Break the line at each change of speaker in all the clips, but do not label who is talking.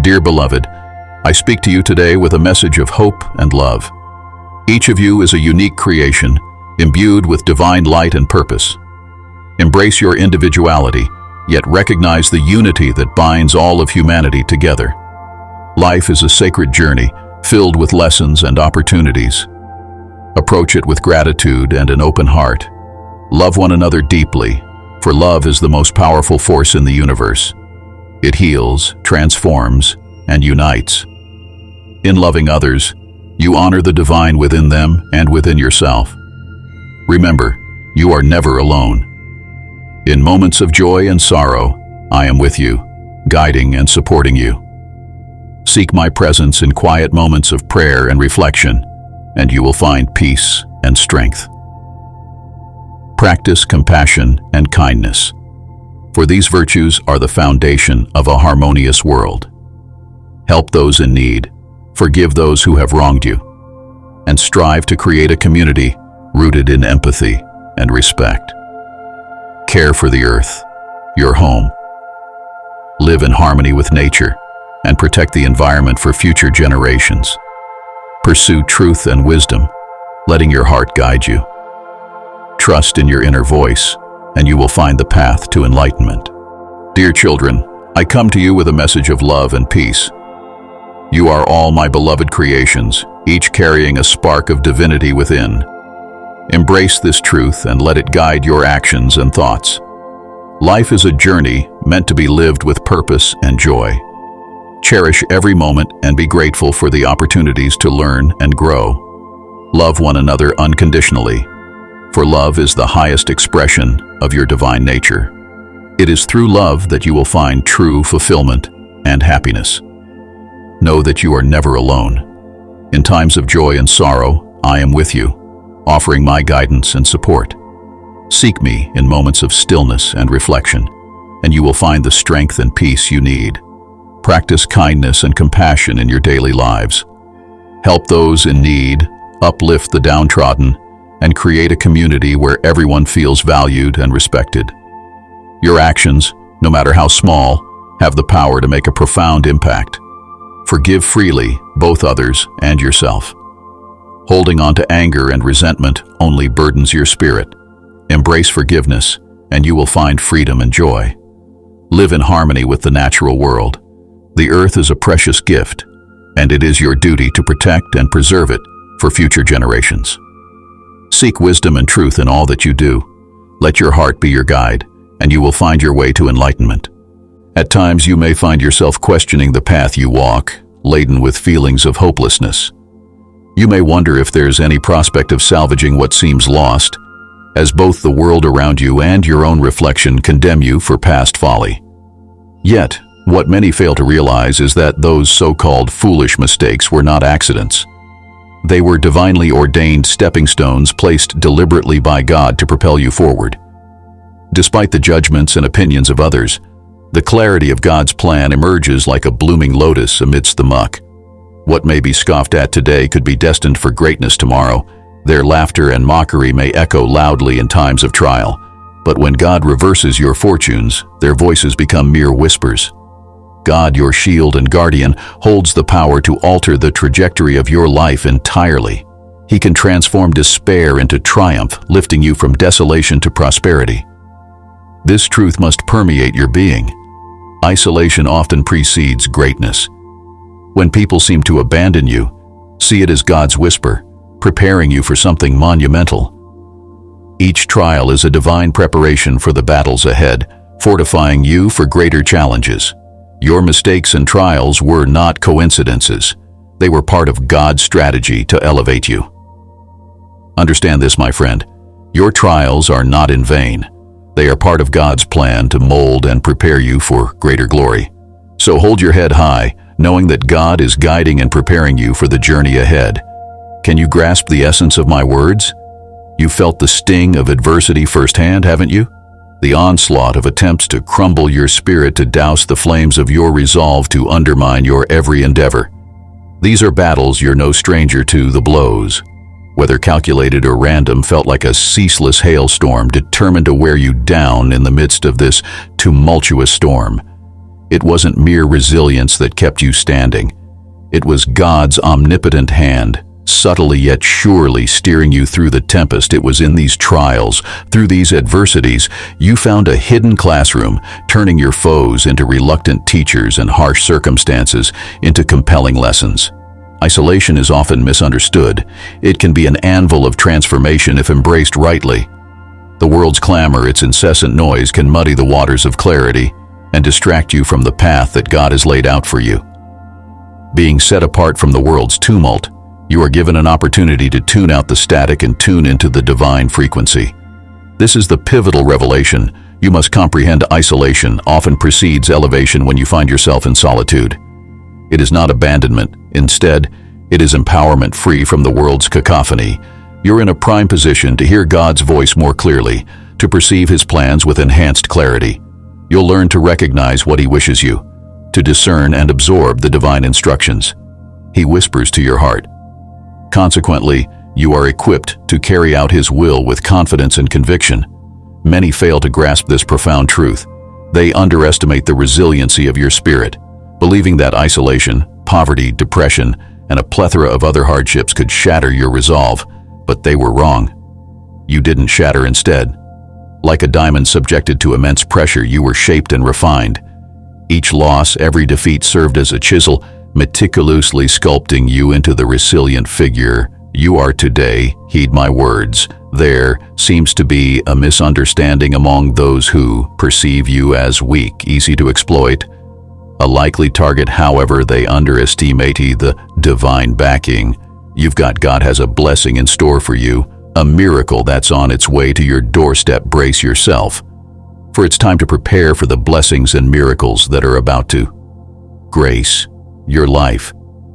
Dear beloved, I speak to you today with a message of hope and love. Each of you is a unique creation, imbued with divine light and purpose. Embrace your individuality, yet recognize the unity that binds all of humanity together. Life is a sacred journey, filled with lessons and opportunities. Approach it with gratitude and an open heart. Love one another deeply, for love is the most powerful force in the universe. It heals, transforms, and unites. In loving others, you honor the divine within them and within yourself. Remember, you are never alone. In moments of joy and sorrow, I am with you, guiding and supporting you. Seek my presence in quiet moments of prayer and reflection, and you will find peace and strength. Practice compassion and kindness, for these virtues are the foundation of a harmonious world. Help those in need, forgive those who have wronged you, and strive to create a community rooted in empathy and respect. Care for the earth, your home. Live in harmony with nature and protect the environment for future generations. Pursue truth and wisdom, letting your heart guide you. Trust in your inner voice, and you will find the path to enlightenment. Dear children, I come to you with a message of love and peace. You are all my beloved creations, each carrying a spark of divinity within. Embrace this truth and let it guide your actions and thoughts. Life is a journey meant to be lived with purpose and joy. Cherish every moment and be grateful for the opportunities to learn and grow. Love one another unconditionally, for love is the highest expression of your divine nature. It is through love that you will find true fulfillment and happiness. Know that you are never alone. In times of joy and sorrow, I am with you, offering my guidance and support. Seek me in moments of stillness and reflection, and you will find the strength and peace you need. Practice kindness and compassion in your daily lives. Help those in need, uplift the downtrodden, and create a community where everyone feels valued and respected. Your actions, no matter how small, have the power to make a profound impact. Forgive freely, both others and yourself. Holding on to anger and resentment only burdens your spirit. Embrace forgiveness, and you will find freedom and joy. Live in harmony with the natural world. The earth is a precious gift, and it is your duty to protect and preserve it for future generations. Seek wisdom and truth in all that you do. Let your heart be your guide, and you will find your way to enlightenment. At times you may find yourself questioning the path you walk, laden with feelings of hopelessness. You may wonder if there's any prospect of salvaging what seems lost, as both the world around you and your own reflection condemn you for past folly. Yet, what many fail to realize is that those so-called foolish mistakes were not accidents. They were divinely ordained stepping stones placed deliberately by God to propel you forward. Despite the judgments and opinions of others, the clarity of God's plan emerges like a blooming lotus amidst the muck. What may be scoffed at today could be destined for greatness tomorrow. Their laughter and mockery may echo loudly in times of trial, but when God reverses your fortunes, their voices become mere whispers. God, your shield and guardian, holds the power to alter the trajectory of your life entirely. He can transform despair into triumph, lifting you from desolation to prosperity. This truth must permeate your being. Isolation often precedes greatness. When people seem to abandon you, see it as God's whisper, preparing you for something monumental. Each trial is a divine preparation for the battles ahead, fortifying you for greater challenges. Your mistakes and trials were not coincidences. They were part of God's strategy to elevate you. Understand this, my friend. Your trials are not in vain. They are part of God's plan to mold and prepare you for greater glory. So hold your head high, knowing that God is guiding and preparing you for the journey ahead. Can you grasp the essence of my words? You felt the sting of adversity firsthand, haven't you? The onslaught of attempts to crumble your spirit, to douse the flames of your resolve, to undermine your every endeavor. These are battles you're no stranger to. The blows, whether calculated or random, felt like a ceaseless hailstorm determined to wear you down in the midst of this tumultuous storm. It wasn't mere resilience that kept you standing. It was God's omnipotent hand, subtly yet surely steering you through the tempest. It was in these trials, through these adversities, you found a hidden classroom, turning your foes into reluctant teachers and harsh circumstances into compelling lessons. Isolation is often misunderstood. It can be an anvil of transformation if embraced rightly. The world's clamor, its incessant noise, can muddy the waters of clarity and distract you from the path that God has laid out for you. Being set apart from the world's tumult, you are given an opportunity to tune out the static and tune into the divine frequency. This is the pivotal revelation. You must comprehend isolation often precedes elevation when you find yourself in solitude. It is not abandonment. Instead, it is empowerment free from the world's cacophony. You're in a prime position to hear God's voice more clearly, to perceive His plans with enhanced clarity. You'll learn to recognize what He wishes you, to discern and absorb the divine instructions He whispers to your heart. Consequently, you are equipped to carry out His will with confidence and conviction. Many fail to grasp this profound truth. They underestimate the resiliency of your spirit, believing that isolation, poverty, depression, and a plethora of other hardships could shatter your resolve, but they were wrong. You didn't shatter. Instead, like a diamond subjected to immense pressure, you were shaped and refined. Each loss, every defeat served as a chisel, meticulously sculpting you into the resilient figure you are today. Heed my words. There seems to be a misunderstanding among those who perceive you as weak, easy to exploit, a likely target. However, they underestimate the divine backing you've got. God has a blessing in store for you, a miracle that's on its way to your doorstep. Brace yourself, for it's time to prepare for the blessings and miracles that are about to grace your life.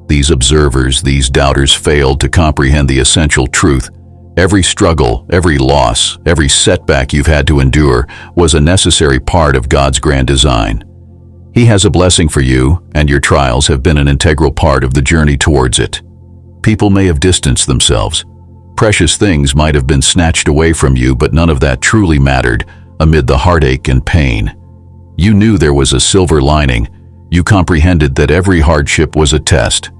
These observers, these doubters, failed to comprehend the essential truth. Every struggle, every loss, every setback you've had to endure was a necessary part of God's grand design. He has a blessing for you, and your trials have been an integral part of the journey towards it. People may have distanced themselves. Precious things might have been snatched away from you, but none of that truly mattered amid the heartache and pain. You knew there was a silver lining. You comprehended that every hardship was a test,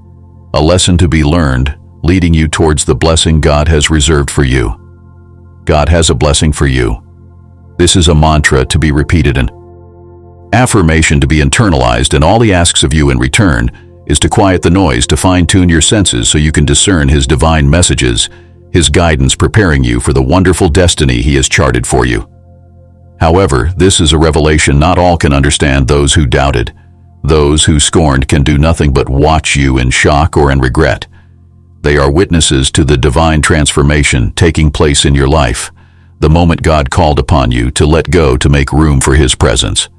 a lesson to be learned, leading you towards the blessing God has reserved for you. God has a blessing for you. This is a mantra to be repeated, an affirmation to be internalized, and all He asks of you in return is to quiet the noise, to fine-tune your senses so you can discern His divine messages, His guidance preparing you for the wonderful destiny He has charted for you. However, this is a revelation not all can understand. Those who doubted, those who scorned, can do nothing but watch you in shock or in regret. They are witnesses to the divine transformation taking place in your life, the moment God called upon you to let go to make room for His presence.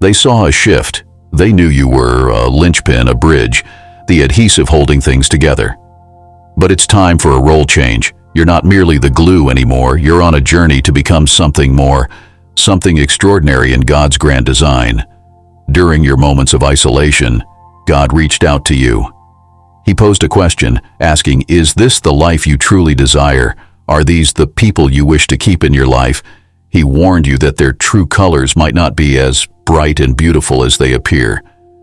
They saw a shift. They knew you were a linchpin, a bridge, the adhesive holding things together. But it's time for a role change. You're not merely the glue anymore. You're on a journey to become something more, something extraordinary in God's grand design. During your moments of isolation, God reached out to you. He posed a question, asking, is this the life you truly desire? Are these the people you wish to keep in your life? He warned you that their true colors might not be as bright and beautiful as they appear,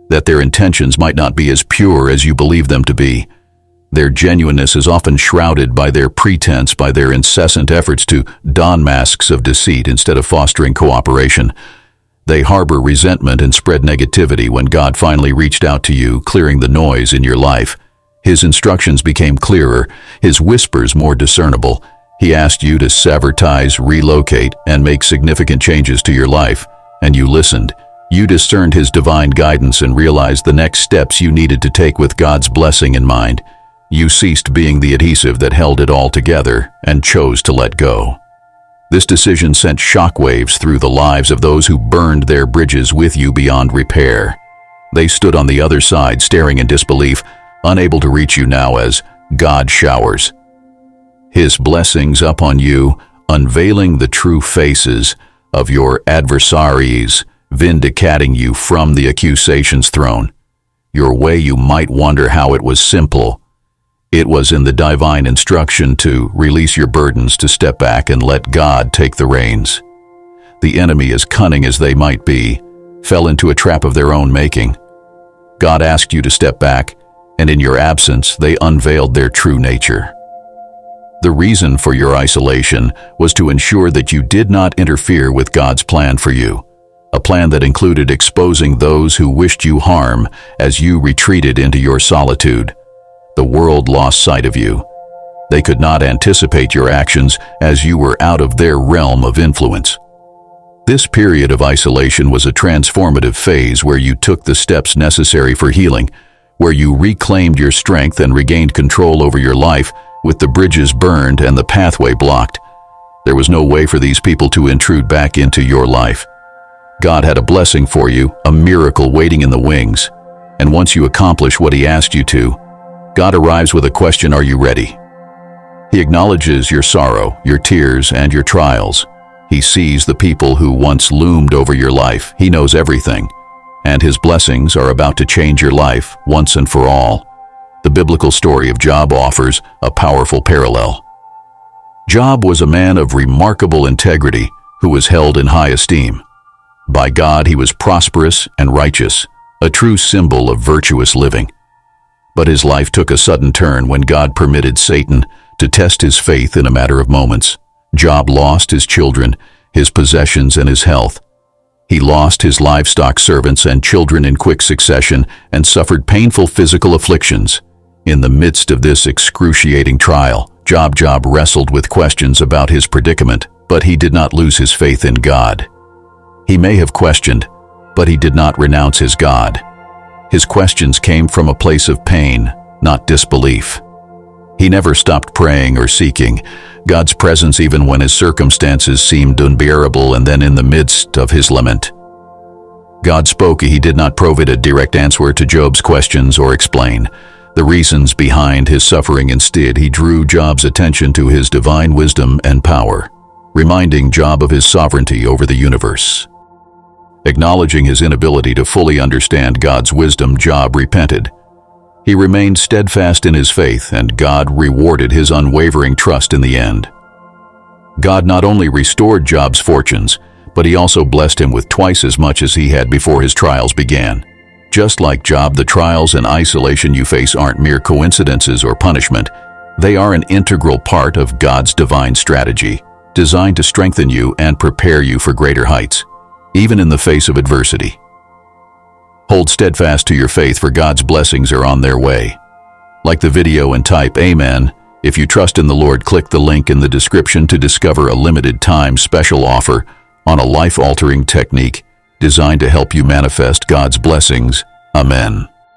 that their intentions might not be as pure as you believe them to be. Their genuineness is often shrouded by their pretense, by their incessant efforts to don masks of deceit instead of fostering cooperation. They harbor resentment and spread negativity. When God finally reached out to you, clearing the noise in your life, His instructions became clearer, His whispers more discernible. He asked you to sever ties, relocate, and make significant changes to your life, and you listened. You discerned His divine guidance and realized the next steps you needed to take with God's blessing in mind. You ceased being the adhesive that held it all together and chose to let go. This decision sent shockwaves through the lives of those who burned their bridges with you beyond repair. They stood on the other side, staring in disbelief, unable to reach you now as God showers His blessings upon you, unveiling the true faces of your adversaries, vindicating you from the accusations thrown your way. You might wonder how it was simple. It was in the divine instruction to release your burdens, to step back and let God take the reins. The enemy, as cunning as they might be, fell into a trap of their own making. God asked you to step back, and in your absence, they unveiled their true nature. The reason for your isolation was to ensure that you did not interfere with God's plan for you, a plan that included exposing those who wished you harm as you retreated into your solitude. The world lost sight of you. They could not anticipate your actions as you were out of their realm of influence. This period of isolation was a transformative phase where you took the steps necessary for healing, where you reclaimed your strength and regained control over your life with the bridges burned and the pathway blocked. There was no way for these people to intrude back into your life. God had a blessing for you, a miracle waiting in the wings. And once you accomplish what He asked you to, God arrives with a question: are you ready? He acknowledges your sorrow, your tears, and your trials. He sees the people who once loomed over your life. He knows everything, and His blessings are about to change your life once and for all. The biblical story of Job offers a powerful parallel. Job was a man of remarkable integrity who was held in high esteem. By God, he was prosperous and righteous, a true symbol of virtuous living. But his life took a sudden turn when God permitted Satan to test his faith in a matter of moments. Job lost his children, his possessions, and his health. He lost his livestock, servants, and children in quick succession and suffered painful physical afflictions. In the midst of this excruciating trial, Job wrestled with questions about his predicament, but he did not lose his faith in God. He may have questioned, but he did not renounce his God. His questions came from a place of pain, not disbelief. He never stopped praying or seeking God's presence even when his circumstances seemed unbearable, and then in the midst of his lament, God spoke. He did not provide a direct answer to Job's questions or explain the reasons behind his suffering. Instead, he drew Job's attention to his divine wisdom and power, reminding Job of his sovereignty over the universe. Acknowledging his inability to fully understand God's wisdom, Job repented. He remained steadfast in his faith, and God rewarded his unwavering trust in the end. God not only restored Job's fortunes, but He also blessed him with twice as much as he had before his trials began. Just like Job, the trials and isolation you face aren't mere coincidences or punishment. They are an integral part of God's divine strategy, designed to strengthen you and prepare you for greater heights, even in the face of adversity. Hold steadfast to your faith, for God's blessings are on their way. Like the video and type Amen. If you trust in the Lord, click the link in the description to discover a limited time special offer on a life-altering technique designed to help you manifest God's blessings. Amen.